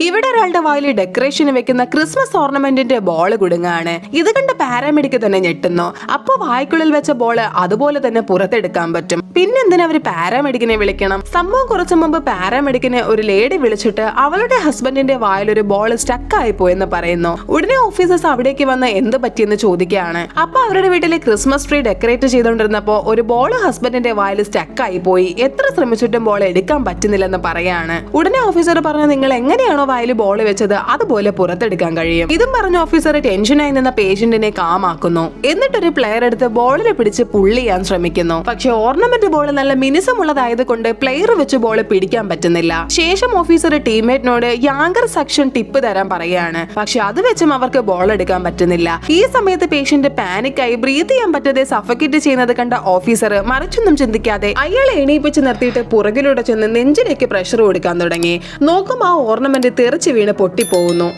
ഇവിടെ ഒരാളുടെ വായിൽ ഡെക്കറേഷന് വെക്കുന്ന ക്രിസ്മസ് ഓർണമെന്റിന്റെ ബോൾ കുടുങ്ങാണ്. ഇത് കണ്ട് പാരാമെഡിക്ക് തന്നെ ഞെട്ടുന്നു. അപ്പൊ വായ്ക്കുള്ളിൽ വെച്ച ബോൾ അതുപോലെ തന്നെ പുറത്തെടുക്കാൻ പറ്റും. പിന്നെന്തിനാ അവര് പാരാമെഡിക്കിനെ വിളിക്കണം? സംഭവം കുറച്ചു മുമ്പ് പാരാമെഡിക്കിനെ ഒരു ലേഡി വിളിച്ചിട്ട് അവളുടെ ഹസ്ബൻഡിന്റെ വായിലൊരു ബോൾ സ്റ്റക്ക് ആയി പോയെന്ന് പറയുന്നു. ഉടനെ ഓഫീസേഴ്സ് അവിടേക്ക് വന്ന് എന്ത് പറ്റിയെന്ന് ചോദിക്കുകയാണ്. അപ്പൊ അവരുടെ വീട്ടിലെ ക്രിസ്മസ് ട്രീ ഡെക്കറേറ്റ് ചെയ്തോണ്ടിരുന്നപ്പോ ഒരു ബോൾ ഹസ്ബൻഡിന്റെ വായിൽ സ്റ്റക്ക് ആയി പോയി. എത്ര ശ്രമിച്ചിട്ടും ബോൾ എടുക്കാൻ പറ്റുന്നില്ലെന്ന് പറയാണ്. ഉടനെ ഓഫീസർ പറഞ്ഞു, നിങ്ങൾ എങ്ങനെയാണോ വായിൽ ബോൾ വെച്ചത് അതുപോലെ പുറത്തെടുക്കാൻ കഴിയും. ഇതും പറഞ്ഞ ഓഫീസർ ടെൻഷനായി നിന്ന പേഷ്യന്റിനെ കാമാക്കുന്നു. എന്നിട്ടൊരു പ്ലെയർ എടുത്ത് ബോളിനെ പിടിച്ച് പുള്ളി ചെയ്യാൻ ശ്രമിക്കുന്നു. പക്ഷെ ഓർണമെന്റ് ബോൾ നല്ല മിനുസമുള്ളതായത് കൊണ്ട് പ്ലെയർ വെച്ച് ബോൾ പിടിക്കാൻ പറ്റുന്നില്ല. ശേഷം ഓഫീസർ ടീംമേറ്റിനോട് യാങ്കർ സക്ഷൻ ടിപ്പ് തരാൻ പറയാണ്. പക്ഷെ അത് വെച്ചും അവർക്ക് ബോൾ എടുക്കാൻ പറ്റുന്നില്ല. ഈ സമയത്ത് പേഷ്യന്റ് പാനിക്കായി ബ്രീത്ത് ചെയ്യാൻ പറ്റാതെ സഫക്കേറ്റ് ചെയ്യുന്നത് കണ്ട ഓഫീസർ മറിച്ചൊന്നും ചിന്തിക്കാതെ അയാളെ എണീപ്പിച്ച് നിർത്തിയിട്ട് പുറകിലൂടെ ചെന്ന് നെഞ്ചിലേക്ക് പ്രഷർ കൊടുക്കാൻ തുടങ്ങി. നോക്കുമ്പോൾ ആ ഓർണമെന്റ് തെറിച്ച് വീണ് പൊട്ടിപ്പോകുന്നു.